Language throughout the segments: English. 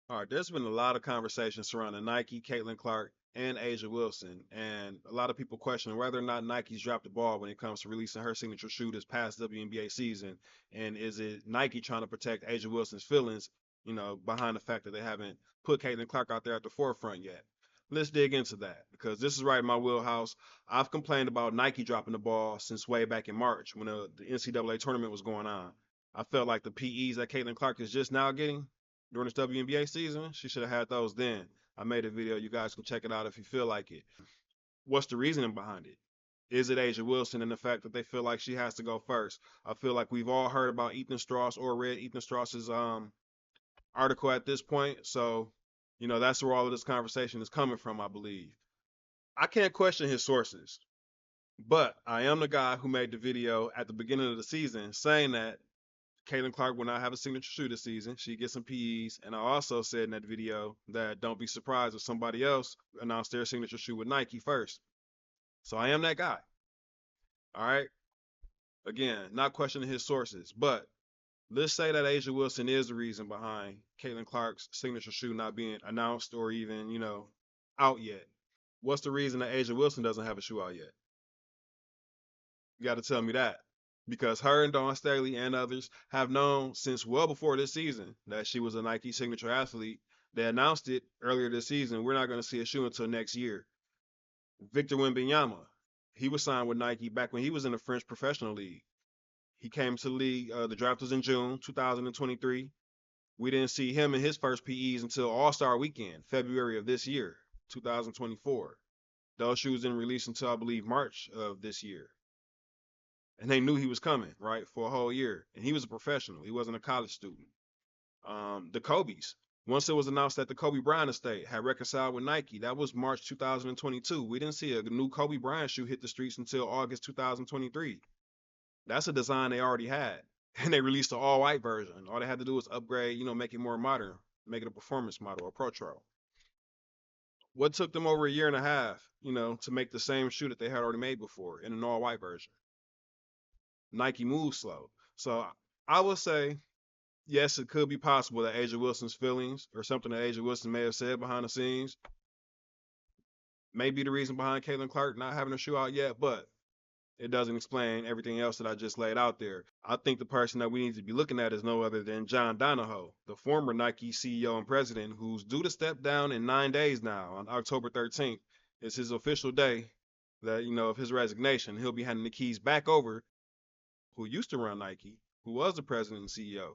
All right, there's been a lot of conversation surrounding Nike, Caitlin Clark, and Asia Wilson, and a lot of people questioning whether or not Nike's dropped the ball when it comes to releasing her signature shoe this past WNBA season, and is it Nike trying to protect Asia Wilson's feelings, behind the fact that they haven't put Caitlin Clark out there at the forefront yet? Let's dig into that because this is right in my wheelhouse. I've complained about Nike dropping the ball since way back in March when the NCAA tournament was going on. I felt like the PEs that Caitlin Clark is just now getting during this WNBA season, she should have had those then. I made a video. You guys can check it out if you feel like it. What's the reasoning behind it? Is it Asia Wilson and the fact that they feel like she has to go first? I feel like we've all heard about Ethan Strauss or read Ethan Strauss's article at this point. So, that's where all of this conversation is coming from, I believe. I can't question his sources, but I am the guy who made the video at the beginning of the season saying that Caitlin Clark will not have a signature shoe this season. She gets some PEs. And I also said in that video that don't be surprised if somebody else announced their signature shoe with Nike first. So I am that guy. All right. Again, not questioning his sources, but let's say that Asia Wilson is the reason behind Caitlin Clark's signature shoe not being announced or even, out yet. What's the reason that Asia Wilson doesn't have a shoe out yet? You got to tell me that. Because her and Dawn Staley and others have known since well before this season that she was a Nike signature athlete. They announced it earlier this season. We're not going to see a shoe until next year. Victor Wembanyama, he was signed with Nike back when he was in the French Professional League. He came to the league. The draft was in June 2023. We didn't see him in his first PEs until All Star Weekend, February of this year, 2024. Those shoes didn't release until I believe March of this year, and they knew he was coming, right, for a whole year. And he was a professional. He wasn't a college student. The Kobe's. Once it was announced that the Kobe Bryant estate had reconciled with Nike, that was March 2022. We didn't see a new Kobe Bryant shoe hit the streets until August 2023. That's a design they already had. And they released the all white version. All they had to do was upgrade, make it more modern, make it a performance model, a Pro. What took them over a year and a half, to make the same shoe that they had already made before in an all white version? Nike moves slow. So I would say, yes, it could be possible that Asia Wilson's feelings or something that Asia Wilson may have said behind the scenes may be the reason behind Caitlin Clark not having a shoe out yet, but it doesn't explain everything else that I just laid out there. I think the person that we need to be looking at is no other than John Donahoe, the former Nike CEO and president, who's due to step down in 9 days now on October 13th. It's his official day that, of his resignation. He'll be handing the keys back over who used to run Nike, who was the president and CEO.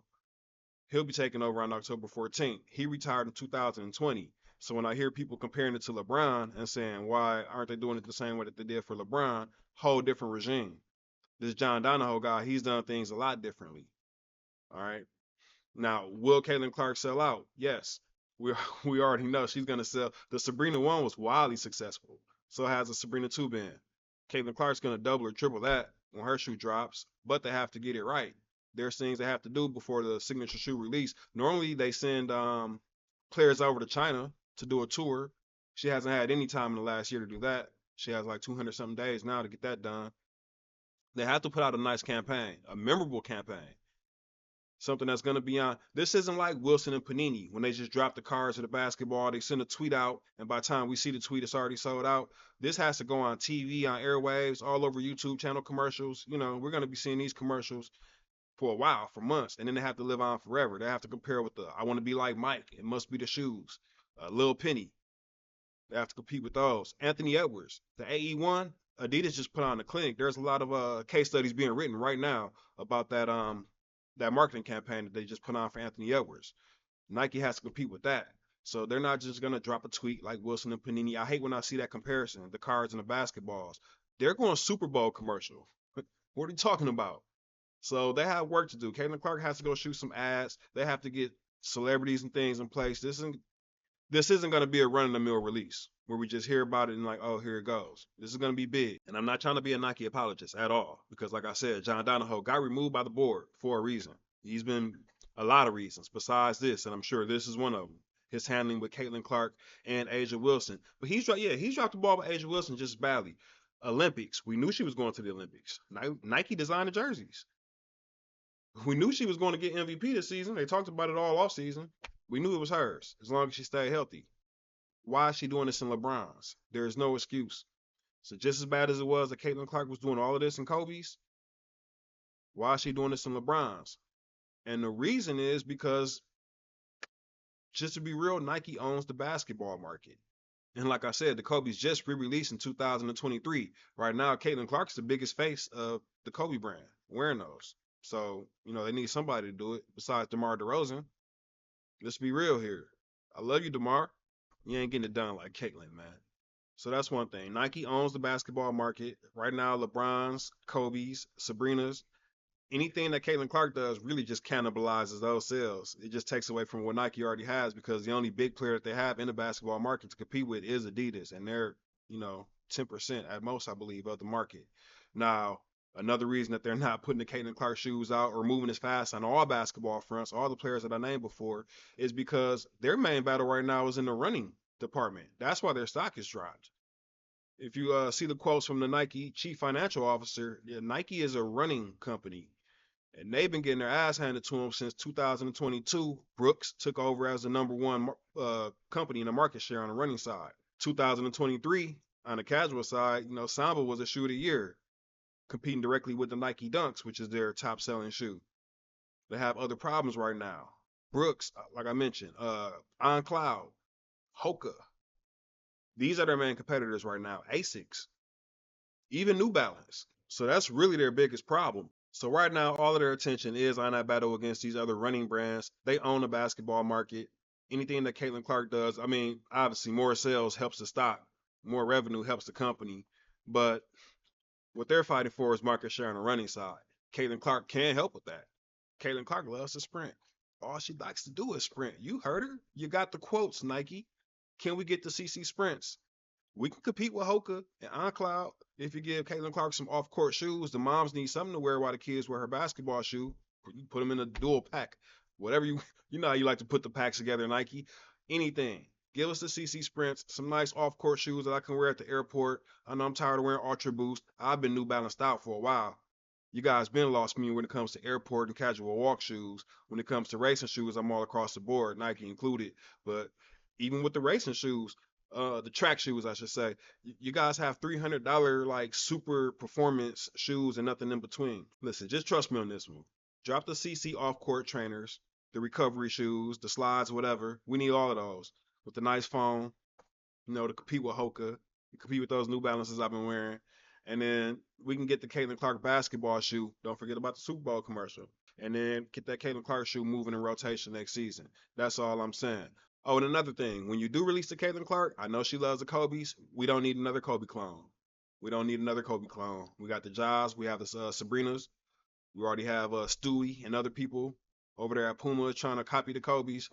He'll be taking over on October 14th. He retired in 2020. So when I hear people comparing it to LeBron and saying, why aren't they doing it the same way that they did for LeBron? Whole different regime. This John Donahoe guy, he's done things a lot differently. All right. Now, will Caitlin Clark sell out? Yes. We we already know she's gonna sell. The Sabrina one was wildly successful. So has the Sabrina two been. Caitlin Clark's gonna double or triple that when her shoe drops, but they have to get it right. There's things they have to do before the signature shoe release. Normally they send players over to China to do a tour. She hasn't had any time in the last year to do that. She has like 200 something days now to get that done. They have to put out a nice campaign, a memorable campaign, something that's going to be on. This isn't like Wilson and Panini when they just drop the cards of the basketball. They send a tweet out, and by the time we see the tweet, it's already sold out. This has to go on TV, on airwaves, all over YouTube channel commercials. We're going to be seeing these commercials for a while, for months, and then they have to live on forever. They have to compare with the I want to be like Mike. It must be the shoes. Lil Penny. They have to compete with those. Anthony Edwards, the AE1. Adidas just put on a clinic. There's a lot of case studies being written right now about that marketing campaign that they just put on for Anthony Edwards. Nike has to compete with that. So they're not just gonna drop a tweet like Wilson and Panini. I hate when I see that comparison, the cards and the basketballs. They're going Super Bowl commercial. What are you talking about? So they have work to do. Caitlin Clark has to go shoot some ads. They have to get celebrities and things in place. This isn't going to be a run of the mill release where we just hear about it and like, oh, here it goes. This is going to be big. And I'm not trying to be a Nike apologist at all because, like I said, John Donahoe got removed by the board for a reason. He's been a lot of reasons besides this, and I'm sure this is one of them. His handling with Caitlin Clark and Asia Wilson. But he's dropped the ball with Asia Wilson just badly. Olympics. We knew she was going to the Olympics. Nike designed the jerseys. We knew she was going to get MVP this season. They talked about it all off season. We knew it was hers as long as she stayed healthy. Why is she doing this in LeBron's? There is no excuse. So just as bad as it was that Caitlin Clark was doing all of this in Kobe's, why is she doing this in LeBron's? And the reason is because, just to be real, Nike owns the basketball market. And like I said, the Kobe's just re-released in 2023. Right now, Caitlin Clark's the biggest face of the Kobe brand, wearing those. So, they need somebody to do it besides DeMar DeRozan. Let's be real here. I love you, DeMar. You ain't getting it done like Caitlin, man. So that's one thing. Nike owns the basketball market. Right now, LeBron's, Kobe's, Sabrina's, anything that Caitlin Clark does really just cannibalizes those sales. It just takes away from what Nike already has, because the only big player that they have in the basketball market to compete with is Adidas, and they're 10% at most, I believe, of the market. Now, another reason that they're not putting the Caitlin Clark shoes out or moving as fast on all basketball fronts, all the players that I named before, is because their main battle right now is in the running department. That's why their stock is dropped. If you see the quotes from the Nike chief financial officer, yeah, Nike is a running company, and they've been getting their ass handed to them since 2022. Brooks took over as the number one company in the market share on the running side. 2023, on the casual side, Samba was a shoe of the year, competing directly with the Nike Dunks, which is their top selling shoe. They have other problems right now. Brooks, like I mentioned, On Cloud, Hoka. These are their main competitors right now. Asics, even New Balance. So that's really their biggest problem. So right now, all of their attention is on that battle against these other running brands. They own the basketball market. Anything that Caitlin Clark does, I mean, obviously more sales helps the stock, more revenue helps the company. But what they're fighting for is market share on the running side. Caitlin Clark can't help with that. Caitlin Clark loves to sprint. All she likes to do is sprint. You heard her. You got the quotes, Nike. Can we get the CC sprints? We can compete with Hoka and OnCloud if you give Caitlin Clark some off-court shoes. The moms need something to wear while the kids wear her basketball shoe. You put them in a dual pack. Whatever you know how you like to put the packs together, Nike. Anything. Give us the CC Sprints, some nice off-court shoes that I can wear at the airport. I know I'm tired of wearing Ultra Boost. I've been New Balanced out for a while. You guys been lost me when it comes to airport and casual walk shoes. When it comes to racing shoes, I'm all across the board, Nike included. But even with the racing shoes, the track shoes, I should say. You guys have $300 like super performance shoes and nothing in between. Listen, just trust me on this one. Drop the CC off court trainers, the recovery shoes, the slides, whatever. We need all of those with the nice foam, to compete with Hoka, to compete with those New Balances I've been wearing. And then we can get the Caitlin Clark basketball shoe. Don't forget about the Super Bowl commercial. And then get that Caitlin Clark shoe moving in rotation next season. That's all I'm saying. Oh, and another thing, when you do release the Caitlin Clark, I know she loves the Kobe's. We don't need another Kobe clone. We don't need another Kobe clone. We got the Jaws. We have the Sabrinas. We already have Stewie and other people over there at Puma trying to copy the Kobe's.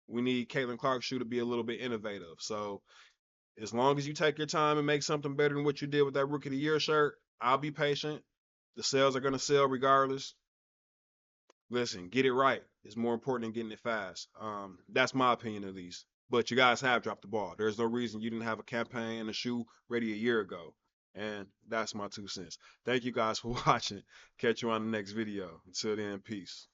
We need Caitlin Clark's shoe to be a little bit innovative. So as long as you take your time and make something better than what you did with that Rookie of the Year shirt, I'll be patient. The sales are going to sell regardless. Listen, get it right. It's more important than getting it fast. That's my opinion at least. But you guys have dropped the ball. There's no reason you didn't have a campaign and a shoe ready a year ago. And that's my 2 cents. Thank you guys for watching. Catch you on the next video. Until then, peace.